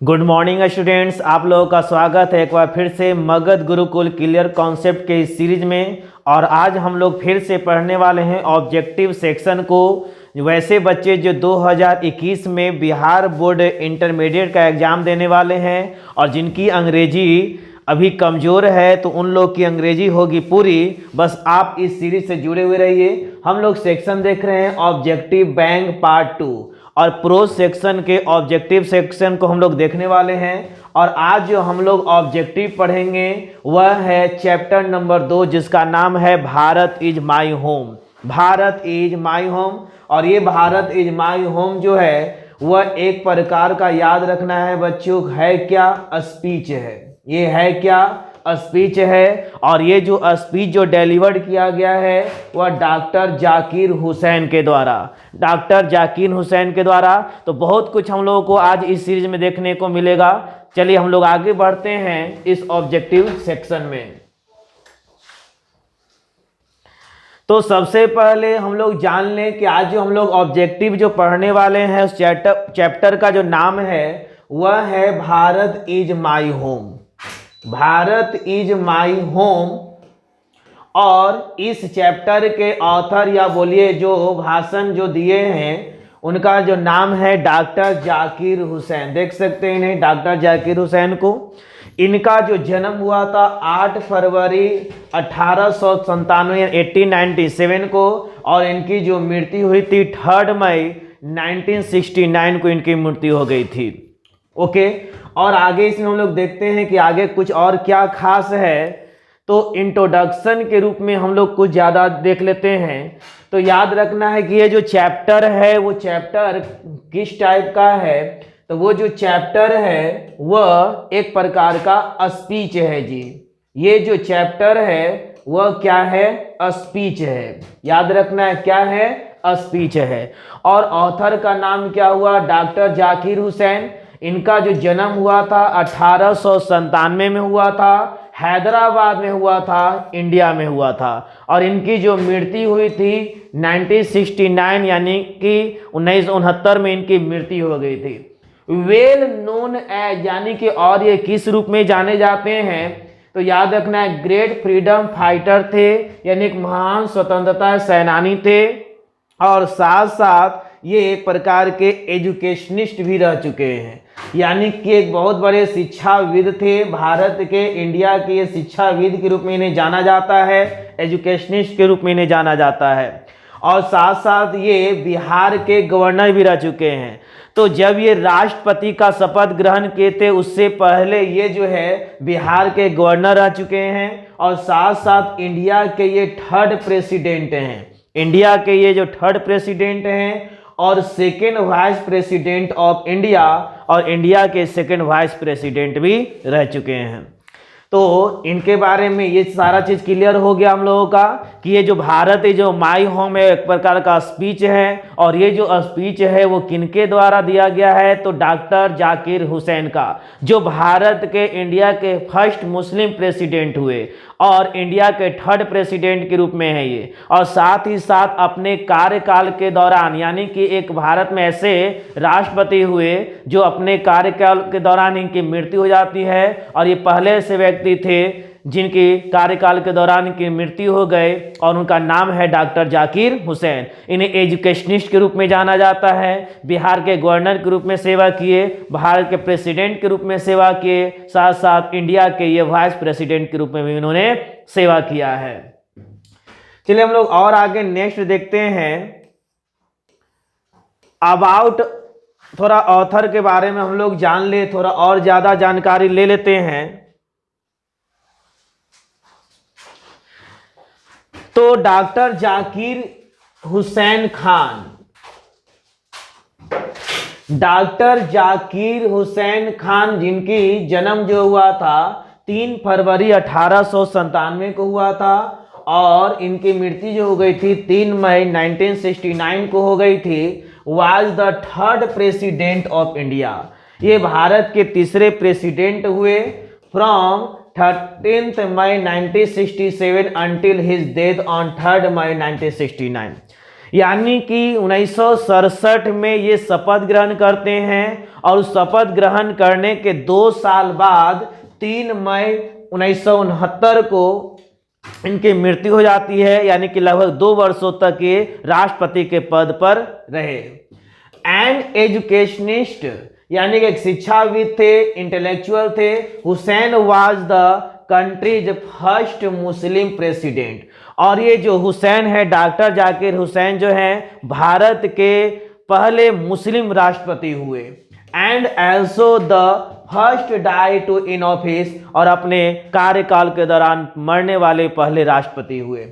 Good morning students, आप लोगों का स्वागत है एक बार फिर से मगध गुरुकुल क्लियर कॉन्सेप्ट के इस सीरीज में। और आज हम लोग फिर से पढ़ने वाले हैं ऑब्जेक्टिव सेक्शन को। वैसे बच्चे जो 2021 में बिहार बोर्ड इंटरमीडिएट का एग्ज़ाम देने वाले हैं और जिनकी अंग्रेजी अभी कमज़ोर है तो उन लोग की अंग्रेजी होगी पूरी। बस आप इस सीरीज से जुड़े हुए रहिए। हम लोग सेक्शन देख रहे हैं ऑब्जेक्टिव बैंक पार्ट 2 और प्रोज सेक्शन के ऑब्जेक्टिव सेक्शन को हम लोग देखने वाले हैं। और आज जो हम लोग ऑब्जेक्टिव पढ़ेंगे वह है चैप्टर नंबर 2 जिसका नाम है Bharat is my home. Bharat is my home. और ये भारत इज माई होम जो है वह एक प्रकार का याद रखना है बच्चों, है क्या? स्पीच है। ये है क्या? स्पीच है। और ये जो स्पीच जो डिलीवर्ड किया गया है वह डॉक्टर जाकिर हुसैन के द्वारा, डॉक्टर जाकिर हुसैन के द्वारा। तो बहुत कुछ हम लोगों को आज इस सीरीज में देखने को मिलेगा। चलिए हम लोग आगे बढ़ते हैं इस ऑब्जेक्टिव सेक्शन में। तो सबसे पहले हम लोग जान लें कि आज जो हम लोग ऑब्जेक्टिव जो पढ़ने वाले हैं उस चैप्टर का जो नाम है वह है Bharat is my home. Bharat is my home. और इस चैप्टर के ऑथर या बोलिए जो भाषण जो दिए हैं उनका जो नाम है डॉक्टर जाकिर हुसैन। देख सकते हैं इन्हें, डॉक्टर जाकिर हुसैन को। इनका जो जन्म हुआ था 8 फरवरी 1897 1897 को और इनकी जो मृत्यु हुई थी 3 मई 1969 को इनकी मृत्यु हो गई थी। ओके। और आगे इसमें हम लोग देखते हैं कि आगे कुछ और क्या खास है। तो इंट्रोडक्शन के रूप में हम लोग कुछ ज़्यादा देख लेते हैं। तो याद रखना है कि ये जो चैप्टर है वो चैप्टर किस टाइप का है। तो वो जो चैप्टर है वह एक प्रकार का स्पीच है जी। ये जो चैप्टर है वह क्या है? स्पीच है। याद रखना है क्या है? स्पीच है। और ऑथर का नाम क्या हुआ? डॉक्टर जाकिर हुसैन। इनका जो जन्म हुआ था 1897 में हुआ था, हैदराबाद में हुआ था, इंडिया में हुआ था। और इनकी जो मृत्यु हुई थी 1969 यानी कि 1969 में इनकी मृत्यु हो गई थी। वेल नोन एज यानी कि और ये किस रूप में जाने जाते हैं? तो याद रखना है ग्रेट फ्रीडम फाइटर थे, यानी एक महान स्वतंत्रता सेनानी थे। और साथ साथ ये एक प्रकार के एजुकेशनिस्ट भी रह चुके हैं, यानी कि एक बहुत बड़े शिक्षाविद थे। भारत के, इंडिया के ये शिक्षाविद के रूप में इन्हें जाना जाता है, एजुकेशनिस्ट के रूप में इन्हें जाना जाता है। और साथ साथ ये बिहार के गवर्नर भी रह चुके हैं। तो जब ये राष्ट्रपति का शपथ ग्रहण किए थे उससे पहले ये जो है बिहार के गवर्नर रह चुके हैं। और साथ साथ इंडिया के ये 3rd प्रेसिडेंट हैं। इंडिया के ये जो 3rd प्रेसिडेंट हैं और 2nd vice president of India, और इंडिया के 2nd वाइस प्रेसिडेंट भी रह चुके हैं। तो इनके बारे में ये सारा चीज़ क्लियर हो गया हम लोगों का कि ये जो भारत है जो माई होम है एक प्रकार का स्पीच है। और ये जो स्पीच है वो किनके द्वारा दिया गया है? तो डॉक्टर जाकिर हुसैन का, जो भारत के, इंडिया के फर्स्ट मुस्लिम प्रेसिडेंट हुए और इंडिया के 3rd प्रेसिडेंट के रूप में है ये। और साथ ही साथ अपने कार्यकाल के दौरान, यानी कि एक भारत में ऐसे राष्ट्रपति हुए जो अपने कार्यकाल के दौरान इनकी मृत्यु हो जाती है। और ये पहले से व्यक्ति थे जिनकी कार्यकाल के दौरान इनकी मृत्यु हो गए और उनका नाम है डॉक्टर जाकिर हुसैन। इन्हें एजुकेशनिस्ट के रूप में जाना जाता है, बिहार के गवर्नर के रूप में सेवा किए, भारत के प्रेसिडेंट के रूप में सेवा किए, साथ साथ इंडिया के ये वाइस प्रेसिडेंट के रूप में भी इन्होंने सेवा किया है। चलिए हम लोग और आगे नेक्स्ट देखते हैं अबाउट, थोड़ा ऑथर के बारे में हम लोग जान ले, थोड़ा और ज्यादा जानकारी ले लेते हैं। तो डॉक्टर जाकिर हुसैन खान, डॉक्टर जाकिर हुसैन खान जिनकी जन्म जो हुआ था 3 फरवरी 1897 को हुआ था और इनकी मृत्यु जो हो गई थी 3 मई 1969 को हो गई थी, was the 3rd president of India. ये भारत के 3रे प्रेसिडेंट हुए from 13th May 1967 until his death on 3rd May 1969। यानी कि 1967 में ये शपथ ग्रहण करते हैं और उस शपथ ग्रहण करने के 2 साल बाद 3 मई 1969 को इनकी मृत्यु हो जाती है। यानी कि लगभग 2 वर्षों तक ये राष्ट्रपति के पद पर रहे। एंड एजुकेशनिस्ट यानी कि एक शिक्षाविद थे, इंटेलेक्चुअल थे। Hussain was the countries first Muslim president. और ये जो हुसैन है, डॉक्टर जाकिर हुसैन जो हैं, भारत के पहले मुस्लिम राष्ट्रपति हुए। And also the first die to in office, और अपने कार्यकाल के दौरान मरने वाले पहले राष्ट्रपति हुए।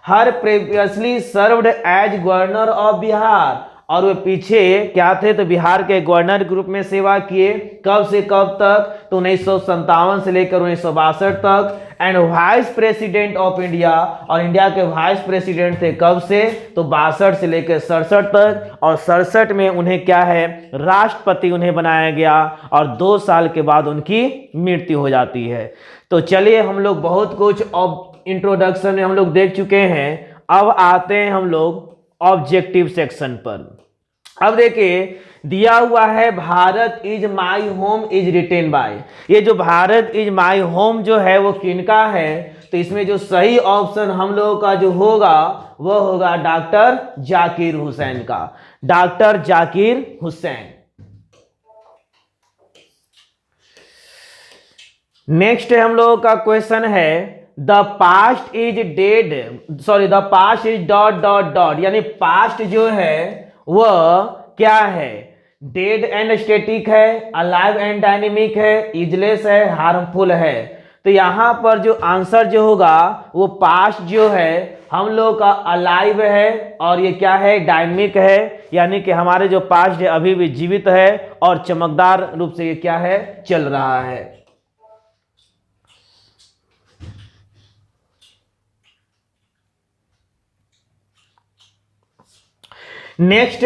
Her previously served as governor of Bihar, और वे पीछे क्या थे, तो बिहार के गवर्नर के रूप में सेवा किए। कब से कब तक, तो 1957 से लेकर 1962 तक। And vice president of India, और इंडिया के वाइस प्रेसिडेंट थे कब से, तो 62 से लेकर 67 तक। और 67 में उन्हें क्या है, राष्ट्रपति उन्हें बनाया गया, और 2 साल के बाद उनकी मृत्यु हो जाती है। तो चलिए, हम लोग बहुत कुछ इंट्रोडक्शन में हम लोग देख चुके हैं। अब आते हैं हम लोग ऑब्जेक्टिव सेक्शन पर। अब देखिए, दिया हुआ है Bharat is my home is written by. ये जो भारत इज माई होम जो है वो किनका है, तो इसमें जो सही ऑप्शन हम लोगों का जो होगा वो होगा डॉक्टर जाकिर हुसैन का। डॉक्टर जाकिर हुसैन। नेक्स्ट हम लोगों का क्वेश्चन है, the past is dead, sorry the past is dot dot dot, यानी पास्ट जो है वह क्या है, डेड एंड स्टैटिक है, अलाइव एंड डायनेमिक है, इजलेस है, हार्मफुल है। तो यहां पर जो आंसर जो होगा वो पास्ट जो है हम लोग का अलाइव है, और ये क्या है, डायनेमिक है। यानी कि हमारे जो पास्ट है अभी भी जीवित है और चमकदार रूप से ये क्या है, चल रहा है। नेक्स्ट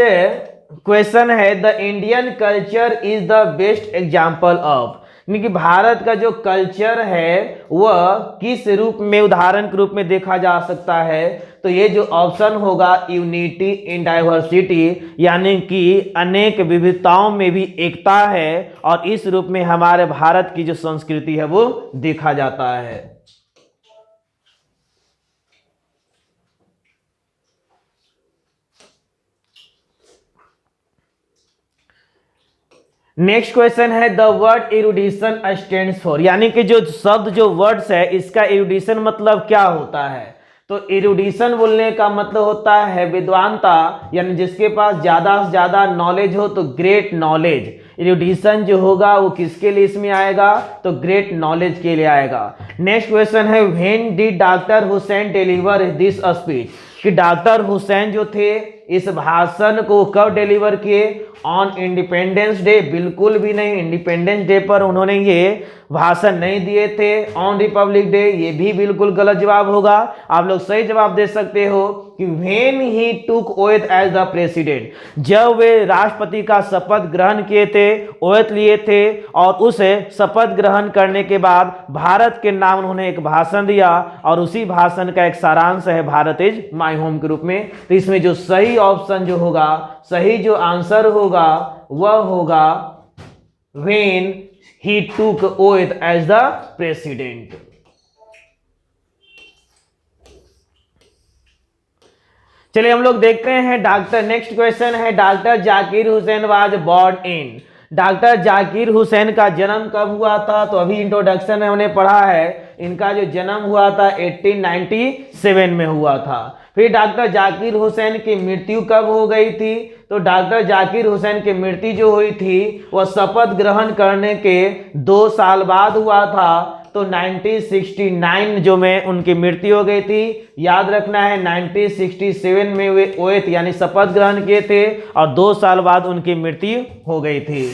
क्वेश्चन है, the Indian culture is the best example of, यानी कि भारत का जो कल्चर है वह किस रूप में, उदाहरण के रूप में देखा जा सकता है। तो ये जो ऑप्शन होगा, यूनिटी इन डाइवर्सिटी, यानी कि अनेक विविधताओं में भी एकता है, और इस रूप में हमारे भारत की जो संस्कृति है वो देखा जाता है। नेक्स्ट क्वेश्चन है, द वर्ड एरुडिशन स्टैंड्स फॉर, यानी कि जो शब्द जो वर्ड्स है इसका एरुडिशन मतलब क्या होता है। तो एरुडिशन बोलने का मतलब होता है विद्वानता, यानी जिसके पास ज्यादा से ज्यादा नॉलेज हो, तो ग्रेट नॉलेज। एरुडिशन जो होगा वो किसके लिए इसमें आएगा, तो ग्रेट नॉलेज के लिए आएगा। नेक्स्ट क्वेश्चन है, when did doctor Hussain deliver this speech, कि डॉक्टर हुसैन जो थे इस भाषण को कब डिलीवर किए, ऑन इंडिपेंडेंस डे, बिल्कुल भी नहीं, इंडिपेंडेंस डे पर उन्होंने ये भाषण नहीं दिए थे। ऑन रिपब्लिक डे, ये भी बिल्कुल गलत जवाब होगा। आप लोग सही जवाब दे सकते हो कि when he took oath as the president, जब वे राष्ट्रपति का शपथ ग्रहण किए थे, ओथ लिए थे, और उस शपथ ग्रहण करने के बाद भारत के नाम उन्होंने एक भाषण दिया, और उसी भाषण का एक सारांश है भारत इज माई होम के रूप में। तो इसमें जो सही ऑप्शन जो होगा, सही जो आंसर होगा वह होगा when he took oath as the president. चलिए हम लोग देखते हैं डॉक्टर, नेक्स्ट क्वेश्चन है, doctor Zakir Hussain was born in, doctor Zakir Hussain का जन्म कब हुआ था, तो अभी इंट्रोडक्शन में हमने पढ़ा है, इनका जो जन्म हुआ था 1897 में हुआ था। फिर डॉक्टर जाकिर हुसैन की मृत्यु कब हो गई थी, तो डॉक्टर जाकिर हुसैन की मृत्यु जो हुई थी वह शपथ ग्रहण करने के 2 साल बाद हुआ था। तो 1969 जो में उनकी मृत्यु हो गई थी। याद रखना है 1967 में वे ओथ यानी शपथ ग्रहण किए थे, और 2 साल बाद उनकी मृत्यु हो गई थी।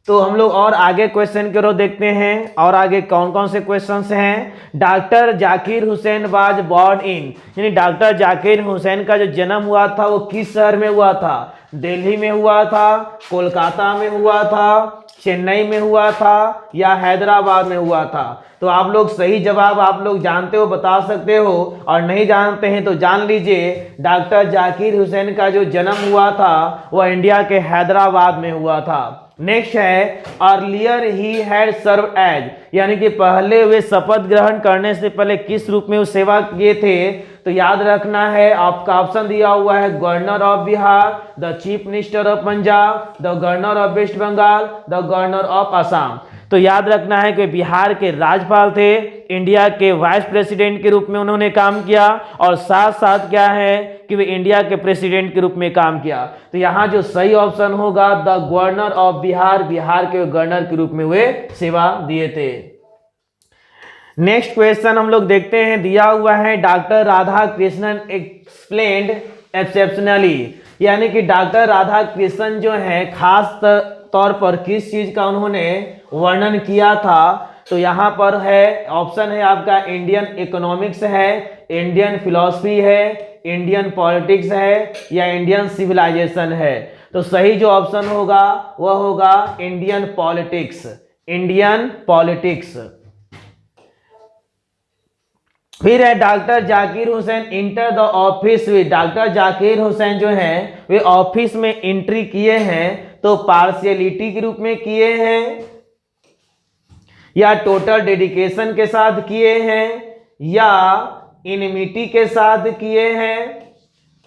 तो हम लोग और आगे क्वेश्चन की ओर देखते हैं, और आगे कौन कौन से क्वेश्चंस हैं। Doctor Zakir Hussain was born in, यानी डॉक्टर जाकिर हुसैन का जो जन्म हुआ था वो किस शहर में हुआ था, दिल्ली में हुआ था, कोलकाता में हुआ था, चेन्नई में हुआ था या हैदराबाद में हुआ था? तो आप लोग सही जवाब आप लोग जानते हो बता सकते हो, और नहीं जानते हैं तो जान लीजिए डॉक्टर जाकिर हुसैन का जो जन्म हुआ था वह इंडिया के हैदराबाद में हुआ था। नेक्स्ट है earlier he had serve as, यानी कि पहले वे शपथ ग्रहण करने से पहले किस रूप में वो सेवा किए थे? तो याद रखना है, आपका ऑप्शन दिया हुआ है governor of Bihar, the chief minister of Punjab, the governor of West Bengal, the governor of Assam. तो याद रखना है कि बिहार के राज्यपाल थे, इंडिया के वाइस प्रेसिडेंट के रूप में उन्होंने काम किया, और साथ साथ क्या है कि वे इंडिया के प्रेसिडेंट के रूप में काम किया। तो यहाँ जो सही ऑप्शन होगा the governor of Bihar, Bihar के गवर्नर के रूप में वे सेवा दिए थे। नेक्स्ट क्वेश्चन हम लोग देखते हैं, दिया हुआ है doctor Radha Krishnan explained exceptionally, यानी कि डॉक्टर राधा कृष्णन जो है खास तौर पर किस चीज का उन्होंने वर्णन किया था? तो यहाँ पर है ऑप्शन है आपका इंडियन इकोनॉमिक्स है, इंडियन फिलॉसफी है, इंडियन पॉलिटिक्स है, या इंडियन सिविलाइजेशन है। तो सही जो ऑप्शन होगा वह होगा इंडियन पॉलिटिक्स, इंडियन पॉलिटिक्स। फिर है doctor Zakir Hussain enter the office with, doctor Zakir Hussain जो है वे ऑफिस में एंट्री किए हैं तो पार्शियलिटी के रूप में किए हैं, या टोटल डेडिकेशन के साथ किए हैं, या इनमिटी के साथ किए हैं,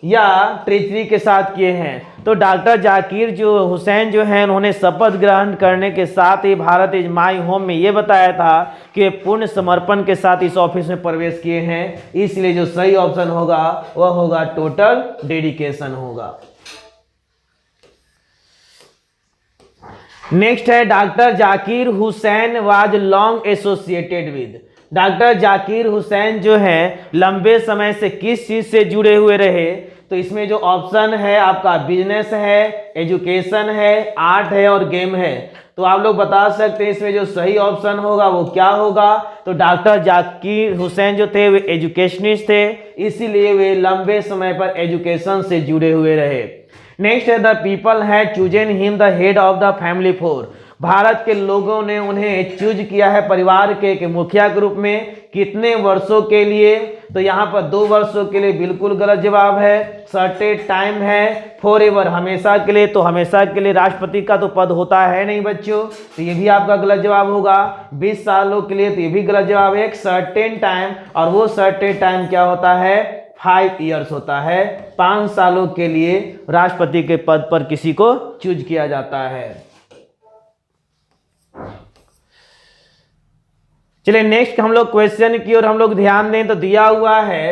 या ट्रेचरी के साथ किए हैं? तो डॉक्टर जाकिर जो हुसैन जो है उन्होंने शपथ ग्रहण करने के साथ ही भारत इज माई होम में ये बताया था कि वे पूर्ण समर्पण के साथ इस ऑफिस में प्रवेश किए हैं, इसलिए जो सही ऑप्शन होगा वह होगा टोटल डेडिकेशन होगा। नेक्स्ट है doctor Zakir Hussain was long associated with, doctor Zakir Hussain जो है लंबे समय से किस चीज से जुड़े हुए रहे? तो इसमें जो ऑप्शन है आपका बिजनेस है, एजुकेशन है, आर्ट है और गेम है। तो आप लोग बता सकते हैं इसमें जो सही ऑप्शन होगा वो क्या होगा? तो डॉक्टर जाकिर हुसैन जो थे वे एजुकेशनिस्ट थे, इसीलिए वे लंबे समय पर एजुकेशन से जुड़े हुए रहे। नेक्स्ट है the people had chosen him the head of the family for, Bharat के लोगों ने उन्हें चूज किया है परिवार के मुखिया के रूप में, कितने वर्षों के लिए? तो यहाँ पर 2 वर्षों के लिए बिल्कुल गलत जवाब है। सर्टेन टाइम है, फॉरएवर हमेशा के लिए, तो हमेशा के लिए राष्ट्रपति का तो पद होता है नहीं बच्चों, तो ये भी आपका गलत जवाब होगा। 20 सालों के लिए, तो ये भी गलत जवाब है। एक सर्टेन टाइम, और वो सर्टेन टाइम क्या होता है? 5 ईयर्स होता है। 5 सालों के लिए राष्ट्रपति के पद पर किसी को चूज किया जाता है। चलिए नेक्स्ट हम लोग क्वेश्चन की ओर हम लोग ध्यान दें, तो दिया हुआ है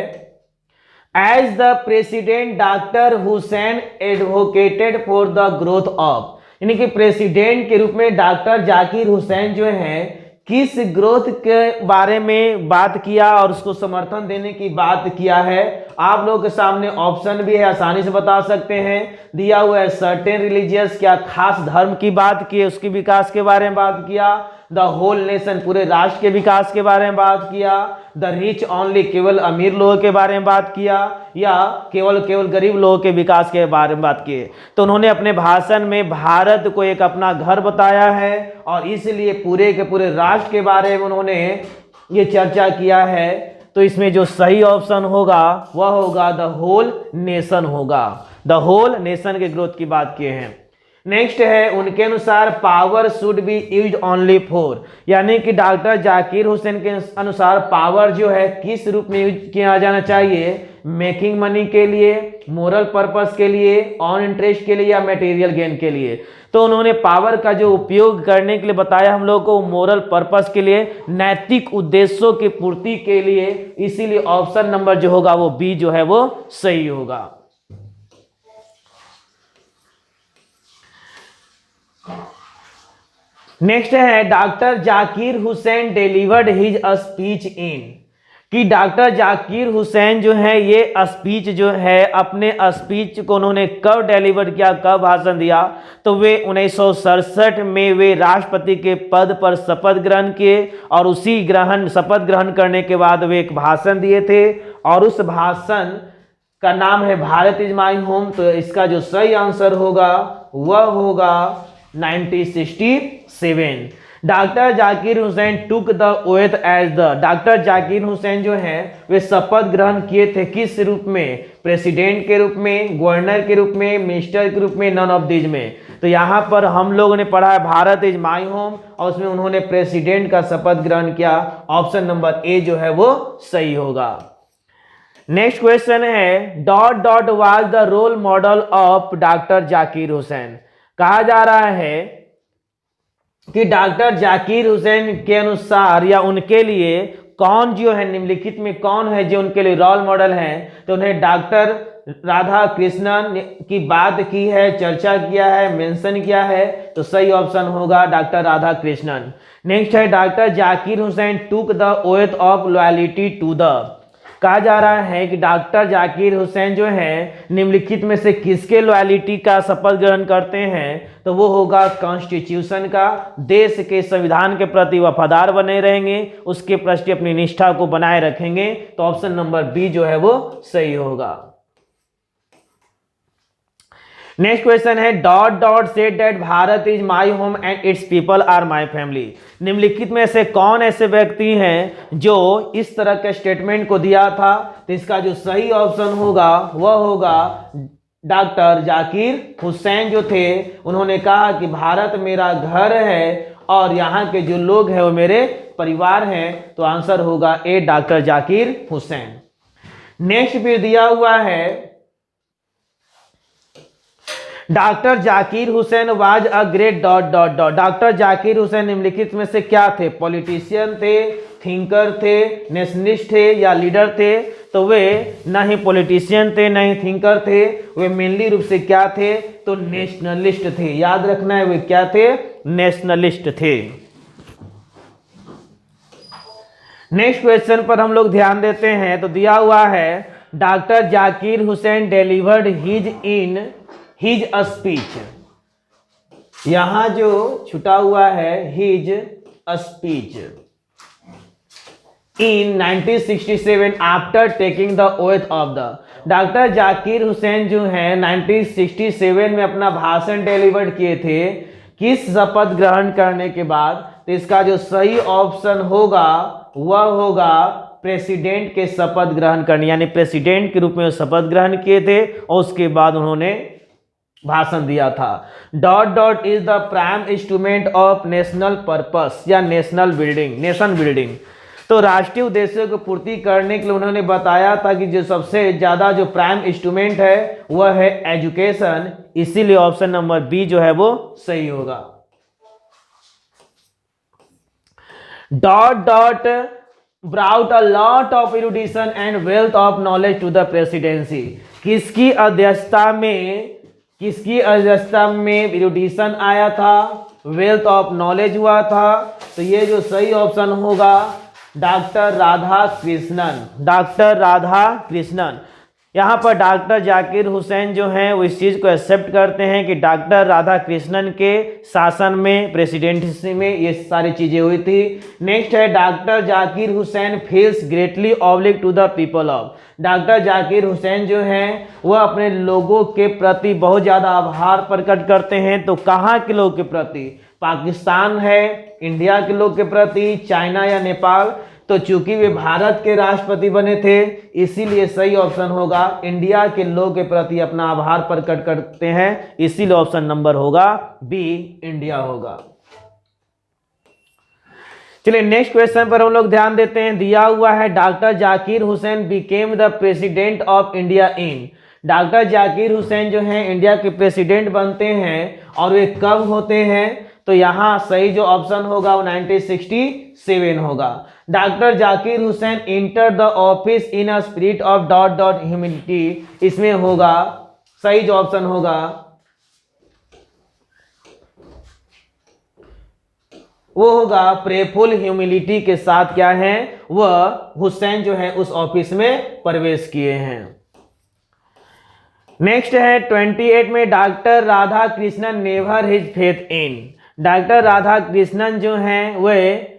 as the president doctor Hussain advocated for the growth of, यानी कि प्रेसिडेंट के रूप में डॉक्टर जाकिर हुसैन जो है किस ग्रोथ के बारे में बात किया और उसको समर्थन देने की बात किया है? आप लोगों के सामने ऑप्शन भी है, आसानी से बता सकते हैं। दिया हुआ है सर्टेन रिलीजियस, क्या खास धर्म की बात की, उसके विकास के बारे में बात किया। द होल नेशन, पूरे राष्ट्र के विकास के बारे में बात किया। द रिच ओनली, केवल अमीर लोगों के बारे में बात किया, या केवल गरीब लोगों के विकास के बारे में बात की। तो उन्होंने अपने भाषण में भारत को एक अपना घर बताया है, और इसलिए पूरे के पूरे राष्ट्र के बारे में उन्होंने ये चर्चा किया है। तो इसमें जो सही ऑप्शन होगा वह होगा द होल नेशन होगा। द होल नेशन के ग्रोथ की बात किए हैं। नेक्स्ट है उनके अनुसार power should be used only for, यानी कि डॉक्टर जाकिर हुसैन के अनुसार पावर जो है किस रूप में यूज किया जाना चाहिए? मेकिंग मनी के लिए, मोरल पर्पस के लिए, ऑन इंटरेस्ट के लिए, या मटेरियल गेन के लिए? तो उन्होंने पावर का जो उपयोग करने के लिए बताया हम लोग को मोरल पर्पस के लिए, नैतिक उद्देश्यों की पूर्ति के लिए, इसीलिए ऑप्शन नंबर जो होगा वो बी जो है वो सही होगा। नेक्स्ट है doctor Zakir Hussain delivered his speech इन, कि डॉक्टर जाकिर हुसैन जो है ये स्पीच जो है अपने स्पीच को उन्होंने कब डिलीवर किया, कब भाषण दिया? तो वे 1967 में वे राष्ट्रपति के पद पर शपथ ग्रहण किए, और उसी शपथ ग्रहण करने के बाद वे एक भाषण दिए थे, और उस भाषण का नाम है भारत इज माई होम। तो इसका जो सही आंसर होगा वह होगा 1967। Doctor Zakir Hussain took the oath as the, doctor Zakir Hussain जो हैं वे शपथ ग्रहण किए थे किस रूप में? प्रेसिडेंट के रूप में, गवर्नर के रूप में, मिनिस्टर के रूप में, नन ऑफ दीज में। तो यहाँ पर हम लोगों ने पढ़ा है भारत इज माई होम, और उसमें उन्होंने प्रेसिडेंट का शपथ ग्रहण किया। ऑप्शन नंबर ए जो है वो सही होगा। नेक्स्ट क्वेश्चन है dot dot was the role model of doctor Zakir Hussain. कहा जा रहा है कि डॉक्टर जाकिर हुसैन के अनुसार या उनके लिए कौन जो है निम्नलिखित में कौन है जो उनके लिए रोल मॉडल हैं? तो उन्हें डॉक्टर राधा कृष्णन की बात की है, चर्चा किया है, मेंशन किया है, तो सही ऑप्शन होगा डॉक्टर राधा कृष्णन। नेक्स्ट है doctor Zakir Hussain took the oath of loyalty to the. कहा जा रहा है कि डॉक्टर जाकिर हुसैन जो है निम्नलिखित में से किसके लॉयल्टी का शपथ ग्रहण करते हैं? तो वो होगा कॉन्स्टिट्यूशन का। देश के संविधान के प्रति वफादार बने रहेंगे, उसके प्रति अपनी निष्ठा को बनाए रखेंगे। तो ऑप्शन नंबर बी जो है वो सही होगा। नेक्स्ट क्वेश्चन है dot dot said that Bharat is my home and its people are my family. निम्नलिखित में से कौन ऐसे व्यक्ति हैं जो इस तरह के स्टेटमेंट को दिया था? तो इसका जो सही ऑप्शन होगा वह होगा डॉक्टर जाकिर हुसैन जो थे, उन्होंने कहा कि भारत मेरा घर है और यहाँ के जो लोग हैं वो मेरे परिवार हैं। तो आंसर होगा ए डॉक्टर जाकिर हुसैन। नेक्स्ट फिर दिया हुआ है doctor Zakir Hussain was a great dot dot dot. Doctor Zakir Hussain निम्नलिखित में से क्या थे? पॉलिटिशियन थे, थिंकर थे, नेशनलिस्ट थे या लीडर थे? तो वे न ही पॉलिटिशियन थे न ही थिंकर थे, वे मेनली रूप से क्या थे? तो नेशनलिस्ट थे। याद रखना है वे क्या थे? नेशनलिस्ट थे। नेक्स्ट क्वेश्चन पर हम लोग ध्यान देते हैं। तो दिया हुआ है doctor Zakir Hussain delivered his a speech. यहां जो छुटा हुआ है his a speech in 1967 after taking the oath of the. Doctor Zakir Hussain जो है 1967 में अपना भाषण डिलीवर किए थे किस शपथ ग्रहण करने के बाद? तो इसका जो सही ऑप्शन होगा वह होगा प्रेसिडेंट के शपथ ग्रहण करने, यानी प्रेसिडेंट के रूप में शपथ ग्रहण किए थे और उसके बाद उन्होंने भाषण दिया था। Dot dot is the prime instrument of national purpose या नेशन बिल्डिंग। तो राष्ट्रीय उद्देश्यों को पूर्ति करने के लिए उन्होंने बताया था कि जो सबसे ज्यादा जो प्राइम इंस्ट्रूमेंट है वह है एजुकेशन। इसीलिए ऑप्शन नंबर बी जो है वो सही होगा। Dot dot brought a lot of erudition and wealth of knowledge to the presidency। किसकी अध्यक्षता में इरुडिशन आया था, वेल्थ ऑफ नॉलेज हुआ था? तो ये जो सही ऑप्शन होगा डॉक्टर राधा कृष्णन। यहाँ पर डॉक्टर जाकिर हुसैन जो हैं वो इस चीज़ को एक्सेप्ट करते हैं कि डॉक्टर राधा कृष्णन के शासन में, प्रेसिडेंसी में ये सारी चीज़ें हुई थी। नेक्स्ट है doctor Zakir Hussain feels greatly obliged to the people of. Doctor Zakir Hussain जो हैं वह अपने लोगों के प्रति बहुत ज़्यादा आभार प्रकट करते हैं। तो कहाँ के लोग के प्रति? पाकिस्तान है, इंडिया के लोग के प्रति, चाइना या नेपाल? तो चूंकि वे भारत के राष्ट्रपति बने थे इसीलिए सही ऑप्शन होगा इंडिया के लोग के प्रति अपना आभार प्रकट करते हैं। इसीलिए ऑप्शन नंबर होगा बी, इंडिया होगा। चलिए नेक्स्ट क्वेश्चन पर हम लोग ध्यान देते हैं। दिया हुआ है doctor Zakir Hussain became the president of India in. Doctor Zakir Hussain जो हैं इंडिया के प्रेसिडेंट बनते हैं और वे कब होते हैं? तो यहाँ सही जो ऑप्शन होगा वो 1967 होगा। Doctor Zakir Hussain enter the office in a spirit of dot dot humility. इसमें होगा सही जो ऑप्शन होगा वो होगा प्रेफुल ह्यूमिलिटी के साथ क्या है वह हुसैन जो है उस ऑफिस में प्रवेश किए हैं। नेक्स्ट है 28 में doctor Radha Krishnan never his faith in. Doctor Radha Krishnan जो हैं वे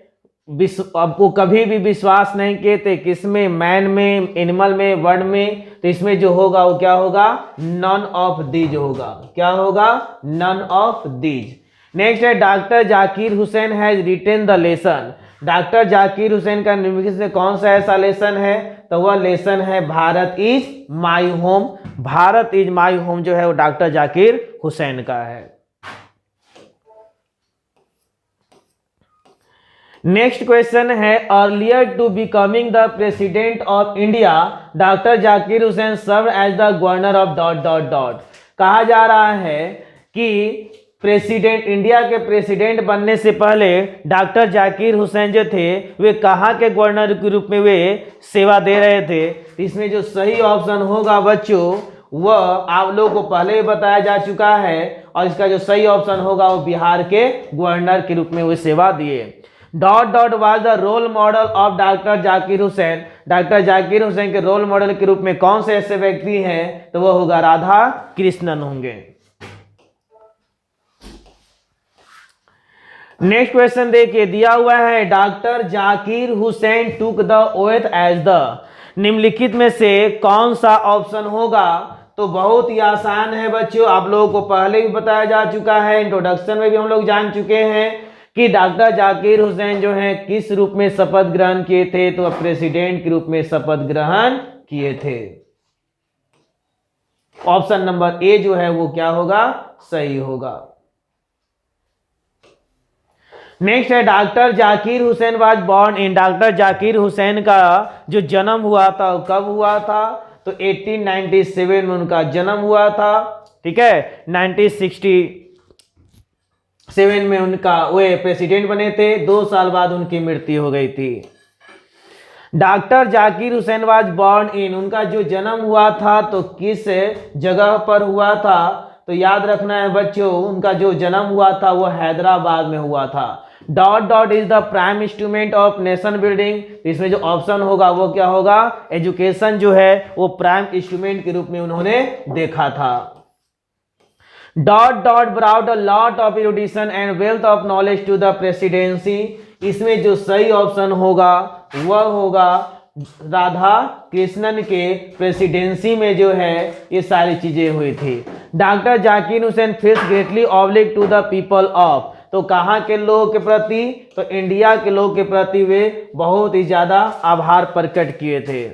आपको कभी भी विश्वास नहीं किए थे किसमें? मैन में, एनिमल में, वर्ड में? तो इसमें जो होगा वो क्या होगा? नन ऑफ दीज होगा। क्या होगा? None of these. नेक्स्ट है doctor Zakir Hussain has written the lesson. Doctor Zakir Hussain का निम्नलिखित में कौन सा ऐसा लेसन है, तो वह लेसन है Bharat is my home. Bharat is my home जो है वो डॉक्टर जाकिर हुसैन का है। नेक्स्ट क्वेश्चन है earlier to becoming the president of India doctor Zakir Hussain serve as the governor of dot dot dot. कहा जा रहा है कि प्रेसिडेंट, इंडिया के प्रेसिडेंट बनने से पहले डॉक्टर जाकिर हुसैन जो थे वे कहाँ के गवर्नर के रूप में वे सेवा दे रहे थे। इसमें जो सही ऑप्शन होगा बच्चों वह आप लोगों को पहले ही बताया जा चुका है, और इसका जो सही ऑप्शन होगा वो बिहार के गवर्नर के रूप में वे सेवा दिए। Dot dot was the role model of doctor Zakir Hussain. Doctor Zakir Hussain के रोल मॉडल के रूप में कौन से ऐसे व्यक्ति हैं, तो वह होगा राधा कृष्णन होंगे। नेक्स्ट क्वेश्चन देखिए, दिया हुआ है doctor Zakir Hussain took the oath as the. निम्नलिखित में से कौन सा ऑप्शन होगा, तो बहुत ही आसान है बच्चों, आप लोगों को पहले भी बताया जा चुका है, इंट्रोडक्शन में भी हम लोग जान चुके हैं कि डॉक्टर जाकिर हुसैन जो है किस रूप में शपथ ग्रहण किए थे, तो प्रेसिडेंट के रूप में शपथ ग्रहण किए थे। ऑप्शन नंबर ए जो है वो क्या होगा, सही होगा। नेक्स्ट है doctor Zakir Hussain was born in. Doctor Zakir Hussain का जो जन्म हुआ था वो कब हुआ था, तो 1897 में उनका जन्म हुआ था। ठीक है, 1967 में उनका वे प्रेसिडेंट बने थे। 2 साल बाद उनकी मृत्यु हो गई थी। Doctor Zakir Hussain was born in, उनका जो जन्म हुआ था तो किस जगह पर हुआ था, तो याद रखना है बच्चों उनका जो जन्म हुआ था वो हैदराबाद में हुआ था। Dot dot is the prime instrument of nation building. इसमें जो ऑप्शन होगा वो क्या होगा, एजुकेशन जो है वो प्राइम इंस्ट्रूमेंट के रूप में उन्होंने देखा था। Dot dot brought a lot of erudition and wealth of knowledge to the presidency. इसमें जो सही ऑप्शन होगा वह होगा राधा कृष्णन के प्रेसिडेंसी में जो है ये सारी चीजें हुई थी। Doctor Zakir Hussain feels greatly obliged to the people of. तो कहाँ के लोगों के प्रति, तो इंडिया के लोगों के प्रति वे बहुत ही ज्यादा आभार प्रकट किए थे।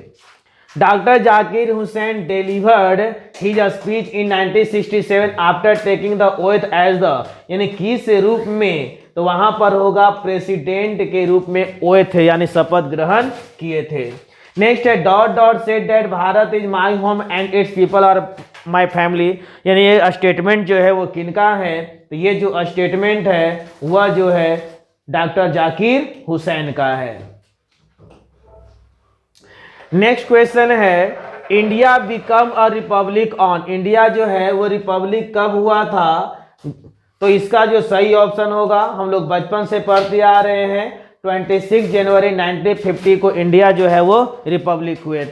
Doctor Zakir Hussain delivered his speech in 1967 after taking the oath as the, यानी किस रूप में, तो वहां पर होगा प्रेसिडेंट के रूप में ओथ यानी शपथ ग्रहण किए थे। नेक्स्ट है dot dot said that Bharat is my home and its people are my family. यानी ये स्टेटमेंट जो है वो किनका है, तो ये जो स्टेटमेंट है वह जो है डॉक्टर जाकिर हुसैन का है। नेक्स्ट क्वेश्चन है India become a republic on. India जो है वो रिपब्लिक कब हुआ था, तो इसका जो सही ऑप्शन होगा हम लोग बचपन से पढ़ते आ रहे हैं, 26 जनवरी 1950 को इंडिया जो है वो रिपब्लिक हुए।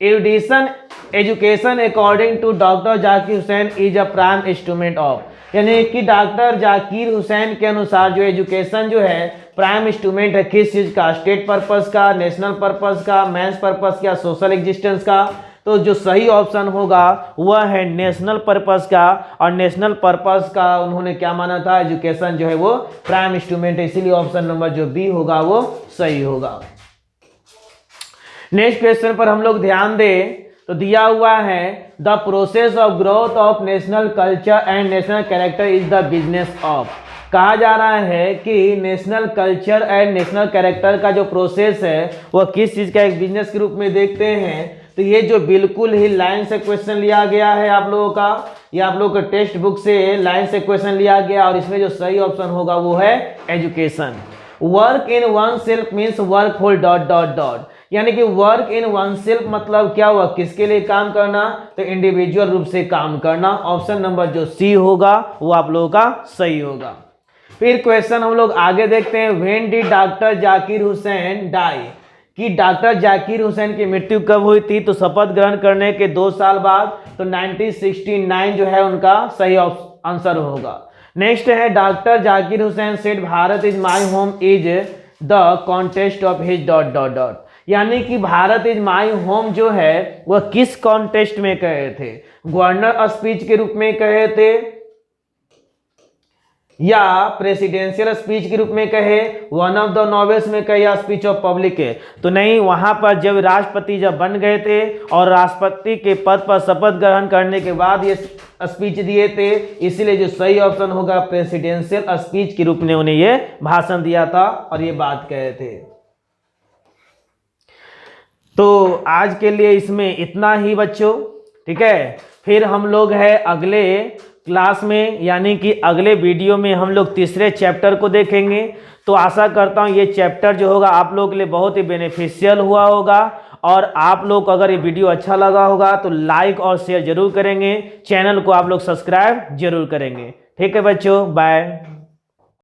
Education education according to doctor Zakir Hussain is a prime instrument of, यानी कि डॉक्टर जाकिर हुसैन के अनुसार जो एजुकेशन जो है प्राइम इंस्ट्रूमेंट है किस चीज का, स्टेट पर्पस का, नेशनल पर्पस का, मैंस पर्पस का, सोशल एग्जिस्टेंस का। तो जो सही ऑप्शन होगा वह है नेशनल पर्पस का, और नेशनल पर्पस का उन्होंने क्या माना था, एजुकेशन जो है वो प्राइम इंस्ट्रूमेंट है, इसीलिए ऑप्शन नंबर जो बी होगा वो सही होगा। नेक्स्ट क्वेश्चन पर हम लोग ध्यान दें तो दिया हुआ है the process of growth of national culture and national character is the business of. कहा जा रहा है कि national culture and national character का जो प्रोसेस है वह किस चीज का एक बिजनेस के रूप में देखते हैं। तो ये जो बिल्कुल ही लाइन से क्वेश्चन लिया गया है आप लोगों का, ये आप लोगों के टेक्स्ट बुक से लाइन से क्वेश्चन लिया गया, और इसमें जो सही ऑप्शन होगा वो है education. Work in one self means work for dot dot dot, यानी कि वर्क इन वन सेल्फ मतलब क्या हुआ, किसके लिए काम करना, तो इंडिविजुअल रूप से काम करना। ऑप्शन नंबर जो सी होगा वो आप लोगों का सही होगा। फिर क्वेश्चन हम लोग आगे देखते हैं, when did doctor Zakir Hussain die, कि डॉक्टर जाकिर हुसैन की मृत्यु कब हुई थी, तो शपथ ग्रहण करने के 2 साल बाद, तो 1969 जो है उनका सही आंसर होगा। नेक्स्ट है doctor Zakir Hussain said Bharat is my home is the contest of his dot dot dot, यानी कि भारत इज माई होम जो है वह किस कॉन्टेस्ट में कहे थे, गवर्नर स्पीच के रूप में कहे थे, या प्रेसिडेंशियल स्पीच के रूप में कहे, वन ऑफ द नॉवेल्स में कहे, या स्पीच ऑफ पब्लिक है। तो नहीं, वहां पर जब राष्ट्रपति जब बन गए थे और राष्ट्रपति के पद पर शपथ ग्रहण करने के बाद ये स्पीच दिए थे, इसीलिए जो सही ऑप्शन होगा प्रेसिडेंशियल स्पीच के रूप में उन्हें ये भाषण दिया था और ये बात कहे थे। तो आज के लिए इसमें इतना ही बच्चों, ठीक है। फिर हम लोग है अगले क्लास में, यानी कि अगले वीडियो में हम लोग तीसरे चैप्टर को देखेंगे। तो आशा करता हूँ ये चैप्टर जो होगा आप लोगों के लिए बहुत ही बेनिफिशियल हुआ होगा, और आप लोग को अगर ये वीडियो अच्छा लगा होगा तो लाइक और शेयर जरूर करेंगे, चैनल को आप लोग सब्सक्राइब जरूर करेंगे। ठीक है बच्चों, बाय।